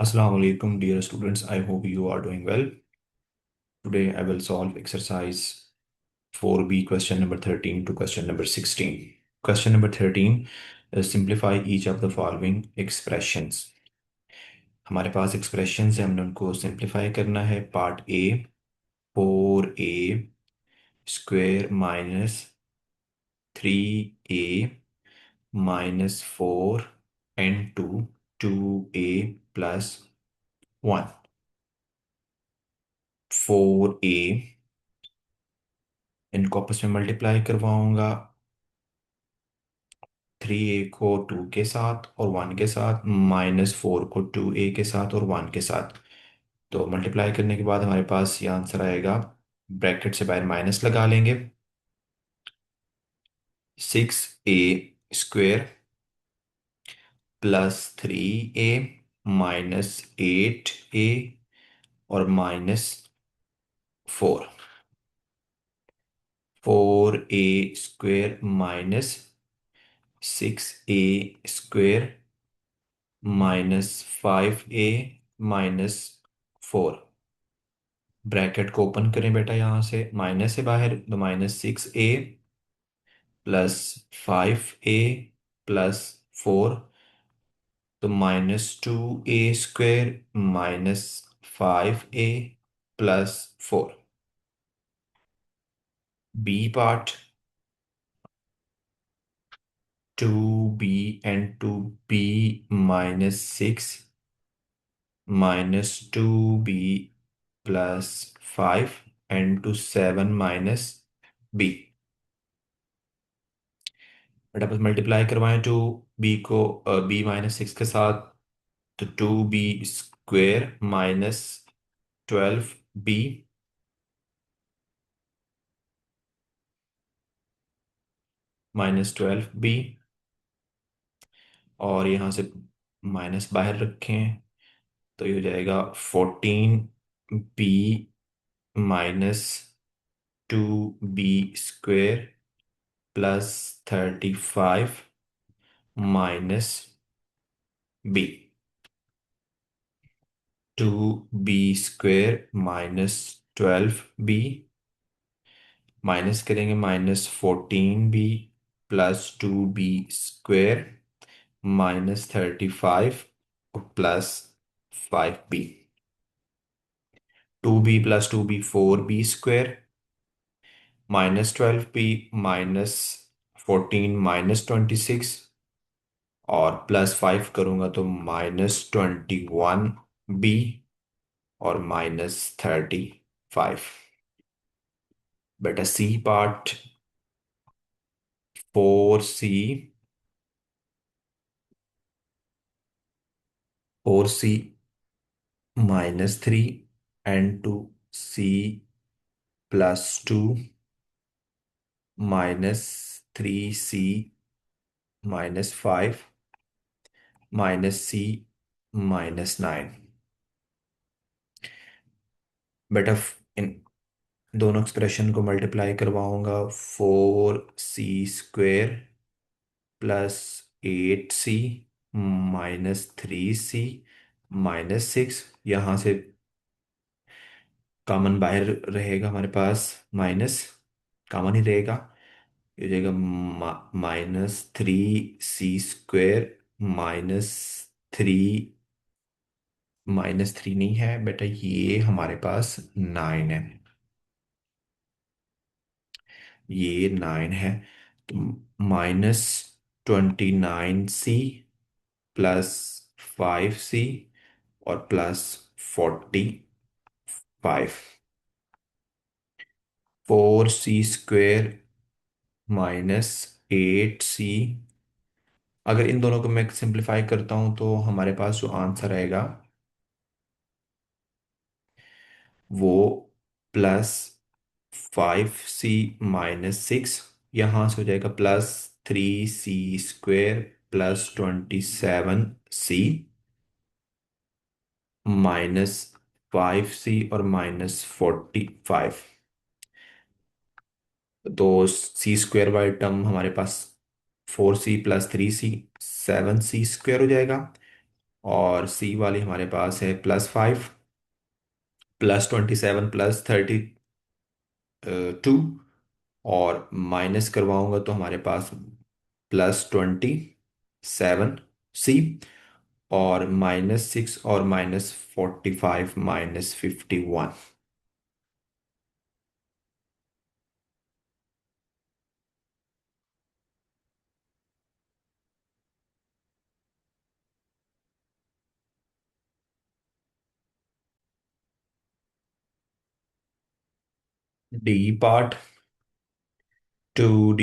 Assalamu alaikum, dear students. I hope you are doing well. Today I will solve exercise 4B, question number 13 to question number 16. Question number 13 simplify each of the following expressions. हमारे पास expressions है, हमने उनको simplify करना है. Part A 4a square minus 3a minus 4 and 2a plus 1. 4a इनको आपस में multiply करवाऊंगा. 3a को 2 के साथ और 1 के साथ, माइनस 4 को 2a के साथ और 1 के साथ. तो मल्टीप्लाई करने के बाद हमारे पास ये आंसर आएगा. ब्रैकेट से बाहर माइनस लगा लेंगे. 6a square plus 3a minus 8a और minus 4. 4a square minus 6a square minus 5a minus 4. Bracket को ओपन करें बेटा, यहां से माइनस से बाहर तो -6a प्लस 5a प्लस 4. तो -2a square minus 5a plus 4. B part 2b and 2b -6 -2b plus 5 and two 7 minus b. But आप मल्टीप्लाई करवाएं टू बी को b -6 के साथ, तो 2b square minus 12b -12b. और यहाँ से माइनस बाहर रखें तो ये हो जाएगा 14b -2b square plus 35 -b. 2b square -12b minus करेंगे -14b plus 2b square -35 plus 5b. 2b plus 2b 4b square -12b -14 -26 और +5 करूंगा तो -21b और -35. बेटा C part 4c -3 and 2c +2 -3c -5 -c -9. बेटा इन दोनों एक्सप्रेशन को मल्टीप्लाई करवाऊंगा. 4c square +8c -3c -6. यहाँ से कॉमन बाहर रहेगा, हमारे पास माइनस कॉमन ही रहेगा. ये हो जाएगा -3c स्क्वेयर -3 -3 नहीं है बेटा, ये हमारे पास 9 है. ये 9 है. तो -29c +5c और +45. 4c square -8c. अगर इन दोनों को मैं सिंप्लीफाई करता हूं तो हमारे पास जो आंसर आएगा वो +5c -6. यहाँ से हो जाएगा +3c स्क्वेयर +27c -5c और -45. तो सी स्क्वेयर वाली टर्म हमारे पास 4c +3c 7c स्क्वेयर हो जाएगा. और सी वाली हमारे पास है +5, +27 +32, और माइनस करवाऊंगा तो हमारे पास +27 सी, और -6 और -45 -51। D part, 2D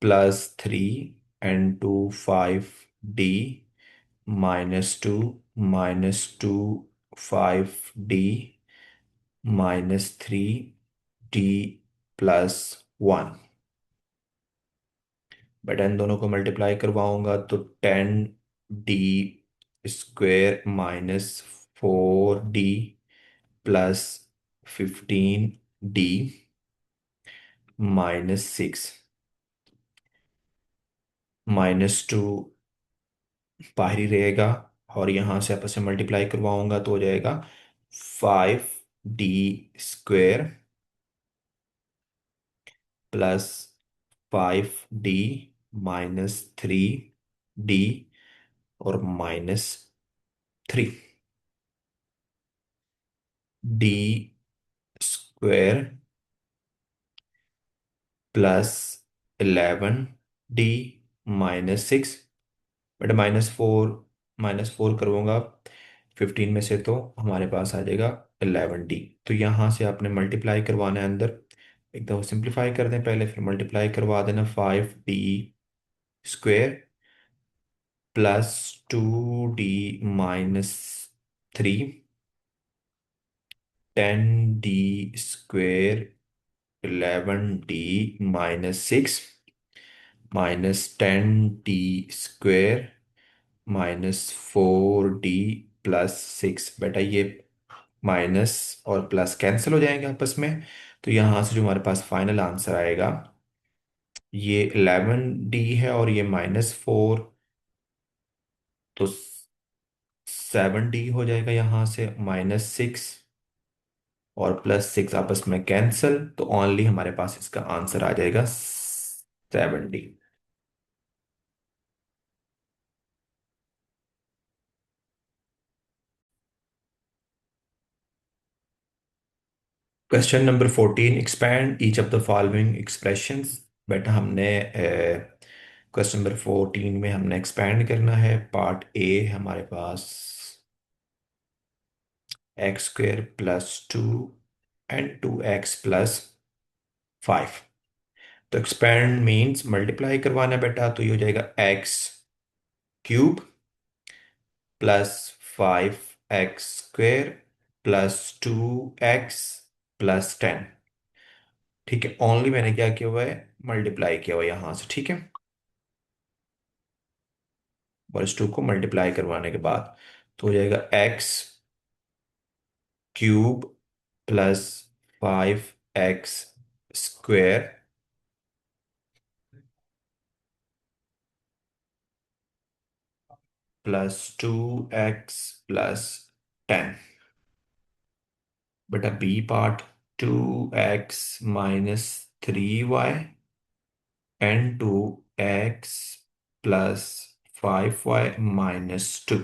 +3 n2 5D -2 -2 5D -3D +1। बेटा इन दोनों को मल्टीप्लाई करवाऊंगा तो 10D² -4D +15D -6, -2 बाहर ही रहेगा, और यहाँ से आपस में मल्टीप्लाई करवाऊंगा तो हो जाएगा 5D² +5D -3D और -3। D² +11D -6, बट -4 करूँगा 15 में से तो हमारे पास आ जाएगा 11D। तो यहाँ से आपने मल्टीप्लाई करवाना है अंदर, एक दफ़ा सिंप्लीफाई कर दें पहले, फिर मल्टीप्लाई करवा देना 5D² +2D -3, 10D², 11D -6, -10D² -4D +6। बेटा ये माइनस और प्लस कैंसिल हो जाएंगे आपस में, तो यहाँ से जो हमारे पास फाइनल आंसर आएगा ये 11D है, और ये -4, तो 7D हो जाएगा। यहाँ से -6 और +6 आपस में कैंसिल, तो ओनली हमारे पास इसका आंसर आ जाएगा 7D। Question number 14, expand each of the following expressions. बेटा हमने क्वेश्चन नंबर 14 में हमने एक्सपैंड करना है। पार्ट ए हमारे पास x² +2 एंड 2x +5। तो एक्सपैंड मीन्स मल्टीप्लाई करवाना है बेटा, तो ये हो जाएगा x³ +5x² +2x +10। ठीक है, ओनली मैंने क्या किया हुआ है, मल्टीप्लाई किया हुआ है यहाँ से। ठीक है, बस 2 को मल्टीप्लाई करवाने के बाद तो हो जाएगा x³ +5x² +2x +10। बेटा B part, 2x -3y and 2x +5y -2।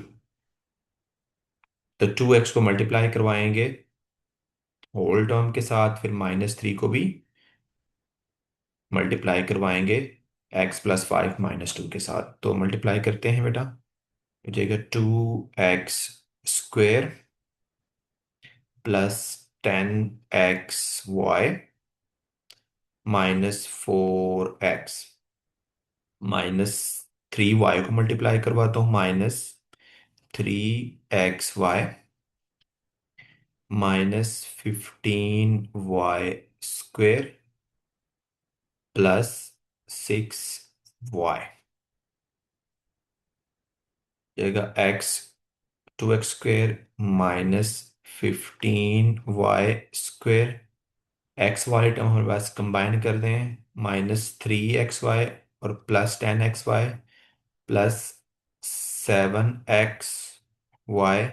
तो 2x को मल्टीप्लाई करवाएंगे होल टर्म के साथ, फिर -3 को भी मल्टीप्लाई करवाएंगे x +5 -2 के साथ। तो मल्टीप्लाई करते हैं बेटा, हो जाएगा 2x² +10xy -4x, -3y को मल्टीप्लाई करवाता हूँ, -3xy -15y² +6y जाएगा x, 2x² -15y²। एक्स वाले टर्म हमारे पास कंबाइन कर दें, -3xy और +10xy +7x Y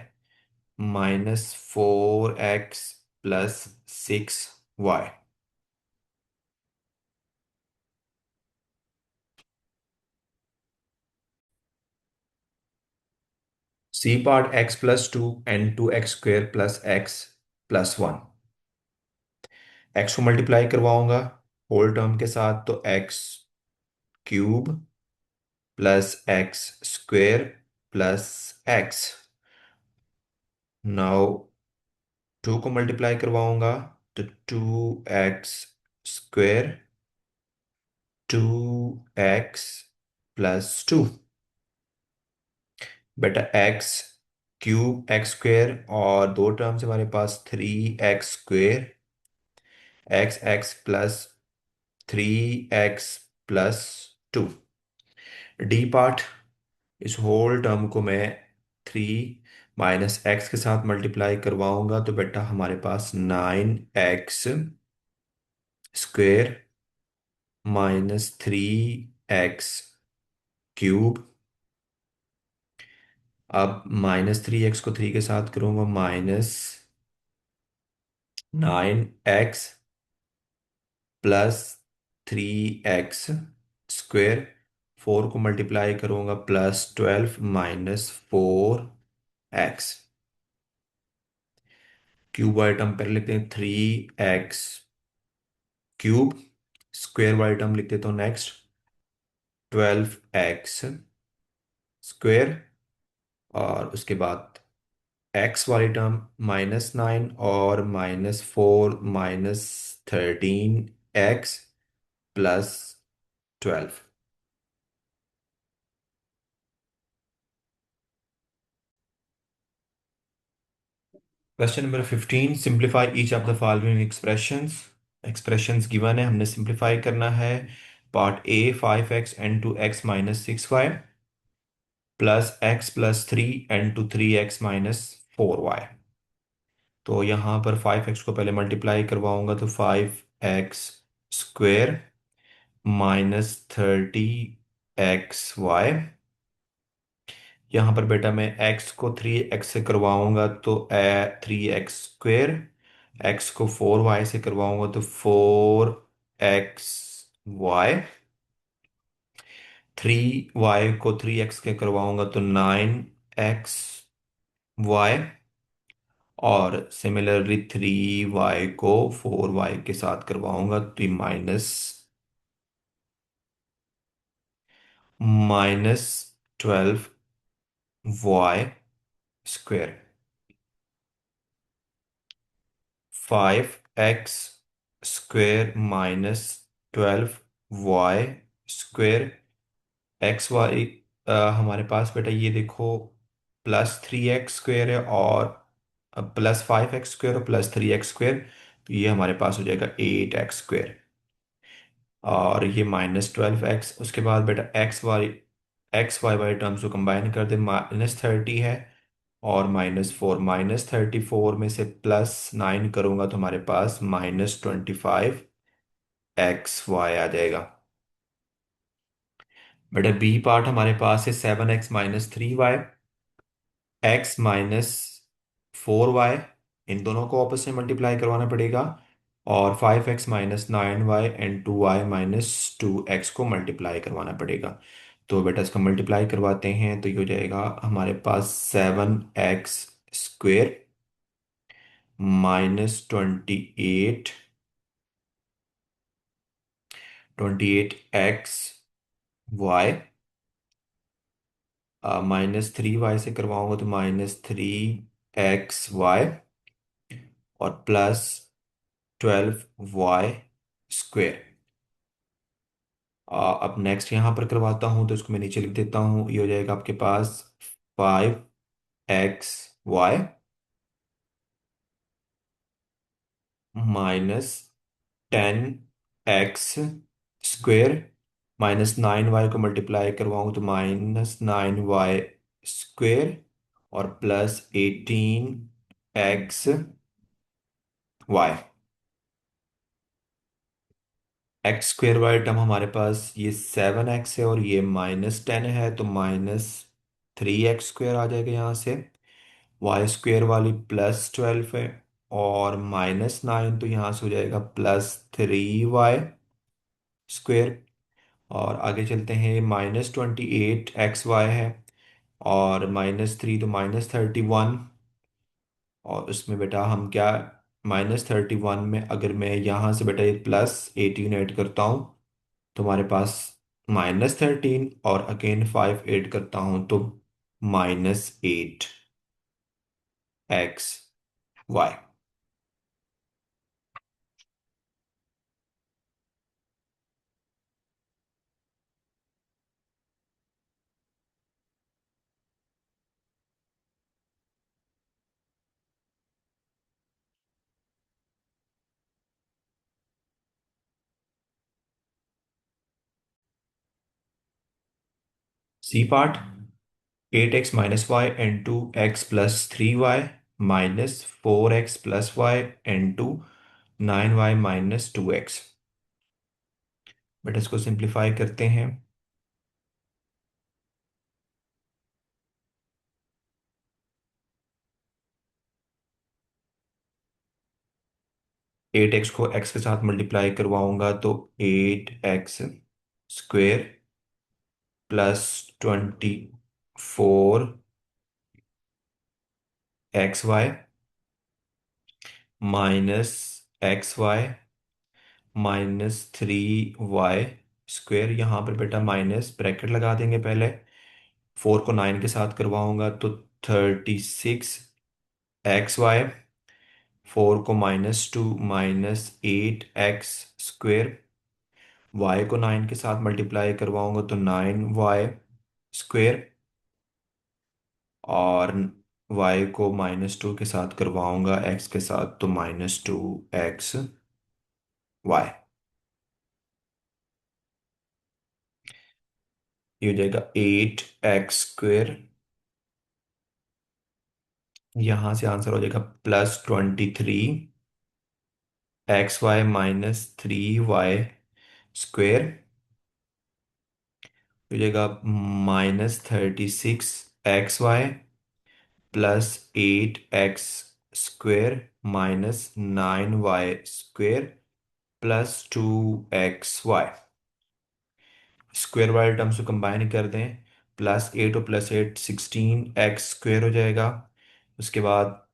-4x + 6y। C part x+2 and 2x² + x+1। X को मल्टीप्लाई करवाऊंगा होल टर्म के साथ, तो x³ +x² +x। नाउ 2 को मल्टीप्लाई करवाऊंगा तो 2x² 2x + 2। बेटा x³ और दो टर्म्स हमारे पास 3x², x x + 3x + 2। D part, इस होल टर्म को मैं 3 - x के साथ मल्टीप्लाई करवाऊंगा तो बेटा हमारे पास 9x² -3x³ अब -3x को 3 के साथ करूंगा -9x +3x²। 4 को मल्टीप्लाई करूंगा +12 -4x। क्यूब आइटम पहले लिखते हैं 3x³। स्क्वायर वाला टर्म लिख देता हूँ नेक्स्ट 12x²। और उसके बाद एक्स वाली टर्म -9 और -4 -13x +12। Question number 15, simplify each of the following expressions. Expressions given है, हमने सिंप्लीफाई करना है। Part A 5x n2x - 6y +x + 3 n2 3x - 4y। तो यहाँ पर 5x को पहले मल्टीप्लाई करवाऊंगा तो 5x² -30xy। यहाँ पर बेटा मैं x को 3x से करवाऊंगा तो 3x²। x को 4y से करवाऊंगा तो 4xy। 3y को 3x के करवाऊंगा तो 9xy। और सिमिलरली 3y को 4y के साथ करवाऊंगा तो ये -12y²। 5x² -12y²। X Y हमारे पास बेटा ये देखो +3x² है और +5x² और +3x²। तो ये हमारे पास हो जाएगा 8x²। और ये -12x। उसके बाद बेटा एक्स वाई टर्म्स को कंबाइन कर दे, -30 है और -4। -34 में से +9 करूंगा तो हमारे पास -25xy आ जाएगा। बेटा बी पार्ट हमारे पास है 7x -3y, x - 4y। इन दोनों को आपस में मल्टीप्लाई करवाना पड़ेगा। और 5x - 9y and 2y - 2x को मल्टीप्लाई करवाना पड़ेगा। तो बेटा इसको मल्टीप्लाई करवाते हैं तो ये हो जाएगा हमारे पास 7x² -28, 28xy। -3y से करवाऊंगा तो -3xy और +12y²। अब नेक्स्ट यहाँ पर करवाता हूँ तो इसको मैं नीचे लिख देता हूँ। ये हो जाएगा आपके पास 5xy -10x²। -9y को मल्टीप्लाई करवाऊँ तो -9y² और +18xy। x² वाला टर्म हमारे पास ये 7x है और ये -10 है तो -3x² आ जाएगा यहाँ से। वाई स्क्वेयर वाली +12 है, और -9 तो यहाँ से हो जाएगा +3 y स्क्वेयर। और आगे चलते हैं, -28 XY है, और -3 तो -31। और उसमें बेटा हम क्या, -31 में अगर मैं यहाँ से बेटा ये +18 ऐड करता हूँ तो हमारे पास -13, और अगेन 5 ऐड करता हूँ तो -8 XY। C part, 8x - y × 2x + 3y -4x + y × 9y - 2x। But इसको सिंप्लीफाई करते हैं। 8x को x के साथ मल्टीप्लाई करवाऊंगा तो 8x² +24 XY -XY -3y²। यहाँ पर बेटा माइनस ब्रैकेट लगा देंगे पहले। 4 को 9 के साथ करवाऊंगा तो 36 XY। 4 को -2 -8x²। y को 9 के साथ मल्टीप्लाई करवाऊंगा तो 9y²। और y को -2 के साथ करवाऊंगा x के साथ तो -2xy। ये हो जाएगा 8x²। यहां से आंसर हो जाएगा +23 XY -3y² हो जाएगा -36 XY +8x² -9y² +2xy। Square वाले टर्म्स को कंबाइन कर दें, +8 और +8 16x² हो जाएगा। उसके बाद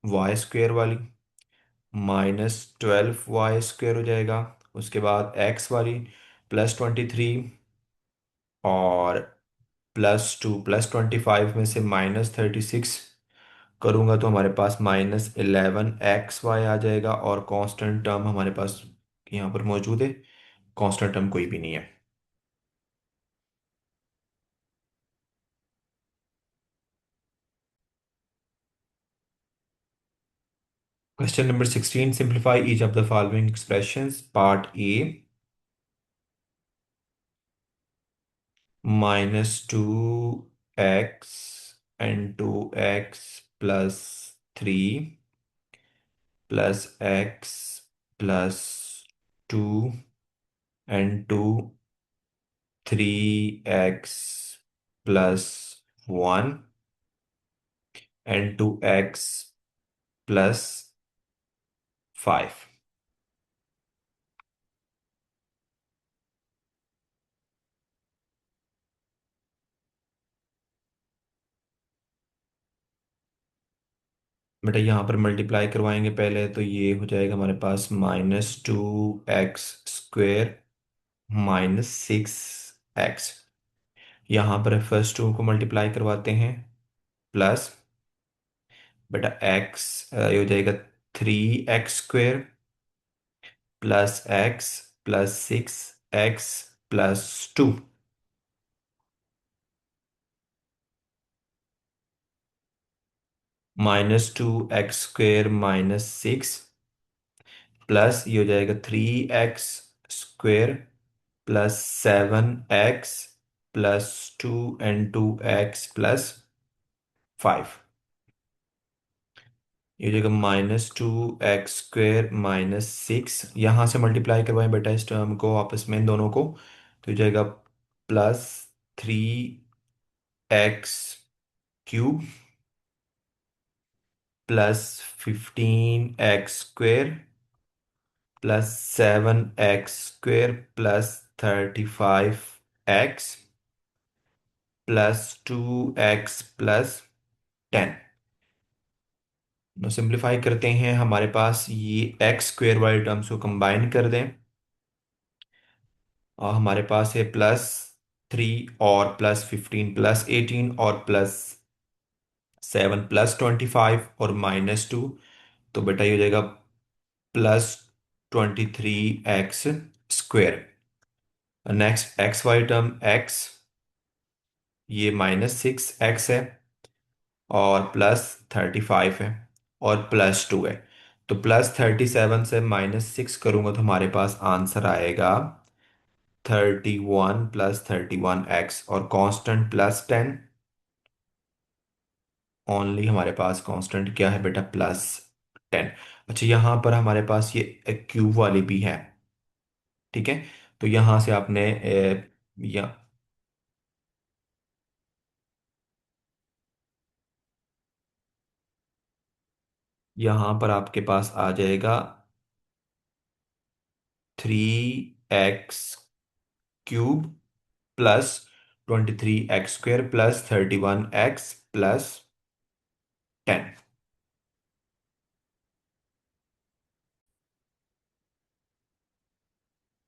y² वाली -12y² हो जाएगा। उसके बाद x वाली +23, और +2 +25 में से -36 करूँगा तो हमारे पास -11 XY आ जाएगा। और कांस्टेंट टर्म हमारे पास यहाँ पर मौजूद है, कांस्टेंट टर्म कोई भी नहीं है। Question number 16, simplify each of the following expressions. Part A, -2x × 2x + 3 +x + 2 × 3x + 1 × 2x + 5। बेटा यहाँ पर मल्टीप्लाई करवाएंगे पहले तो ये हो जाएगा हमारे पास -2x² -6x। यहाँ पर फर्स्ट टू को मल्टीप्लाई करवाते हैं, प्लस बेटा x ये हो जाएगा 3x² +x +6x + 2 -2x² -6 plus ये हो जाएगा 3x² +7x +2 एंड 2x +5। ये हो जाएगा -2x² -6। यहाँ से मल्टीप्लाई करवाएं बेटा इस टर्म को आपस में, इन दोनों को, तो हो जाएगा +3x³ plus 15x² plus 7x² plus 35x plus 2x plus 10। Simplify करते हैं, हमारे पास ये x² वाली टर्म्स को कंबाइन कर दें और हमारे पास है +3 और +15 +18 और +7 +25 और -2। तो बेटा ये हो जाएगा +23x²। Next X Y term x, ये -6x है और +35 है और +2 है। तो +37 से -6 करूंगा तो हमारे पास आंसर आएगा 31 +31x और कांस्टेंट +10। ओनली हमारे पास कांस्टेंट क्या है बेटा, +10। अच्छा, यहाँ पर हमारे पास ये क्यूब वाली भी है, ठीक है। तो यहाँ से आपने या यहाँ पर आपके पास आ जाएगा 3x³ +23x² +31x +10।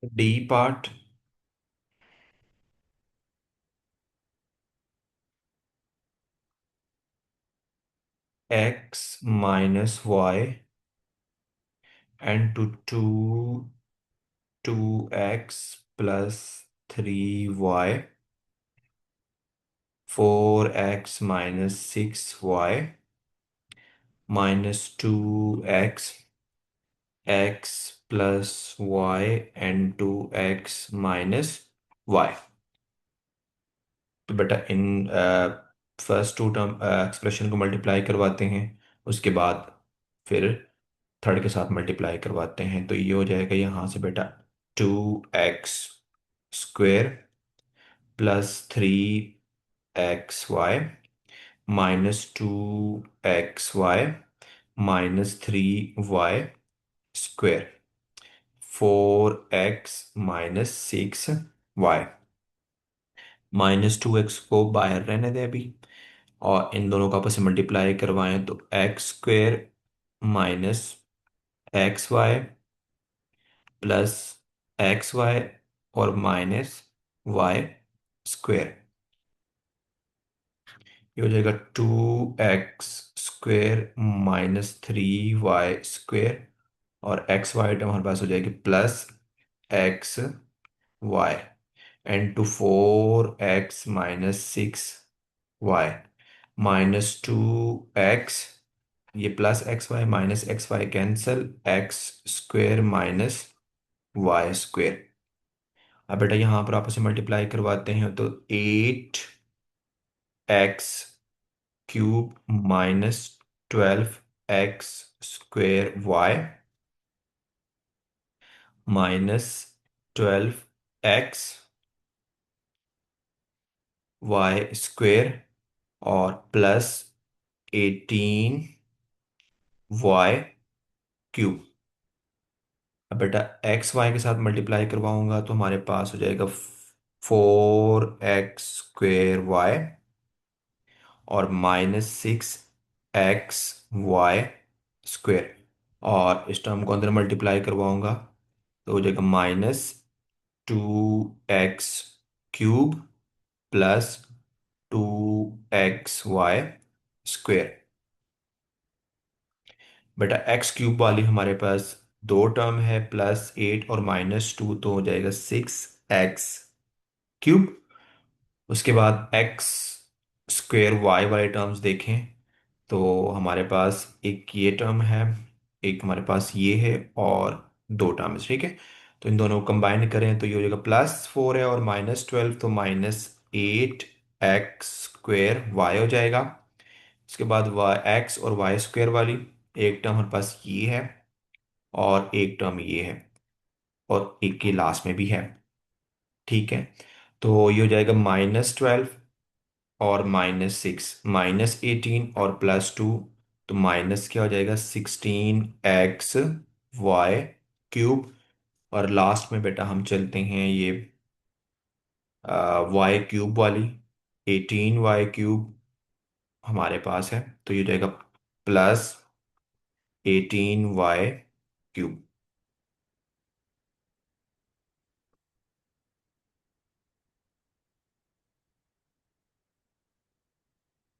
D part, x - y and to 2x +3y 4x - 6y -2x x + y and 2x - y। तो बेटा इन फर्स्ट टू टर्म एक्सप्रेशन को मल्टीप्लाई करवाते हैं, उसके बाद फिर थर्ड के साथ मल्टीप्लाई करवाते हैं। तो ये हो जाएगा यहाँ से बेटा 2x² +3xy -2xy -3y² 4x - 6y। -2x को बाहर रहने दें अभी, और इन दोनों को आपस में मल्टीप्लाई करवाएं तो x² -xy +xy और -y²। ये हो जाएगा 2x² -3y² और एक्स वाई टर्म हमारे पास हो जाएगी +xy and to 4x - 6y -2x, ये +xy -xy cancel, x² -y²। अब बेटा यहाँ पर आपस में मल्टीप्लाई करवाते हैं तो 8x³ -12x² -12x y² और +18y³। अब बेटा एक्स वाई के साथ मल्टीप्लाई करवाऊंगा तो हमारे पास हो जाएगा 4x² और -6xy² और इस टर्म को अंदर मल्टीप्लाई करवाऊंगा तो हो जाएगा -2x³ +2xy²। बेटा x³ वाली हमारे पास दो टर्म है, +8 और -2, तो हो जाएगा 6x³ उसके बाद x² y वाले टर्म्स देखें तो हमारे पास एक ये टर्म है, एक हमारे पास ये है और दो टर्म्स, ठीक है। तो इन दोनों को कंबाइन करें तो ये हो जाएगा +4 है और -12, तो -8x² हो जाएगा। उसके बाद x और y² वाली एक टर्म हमारे पास ये है और एक टर्म ये है और एक के लास्ट में भी है, ठीक है। तो ये हो जाएगा -12 और -6 -18 और +2, तो माइनस क्या हो जाएगा, 16x y क्यूब। और लास्ट में बेटा हम चलते हैं ये वाई क्यूब वाली, 18y क्यूब हमारे पास है, तो ये हो जाएगा प्लस 18y क्यूब।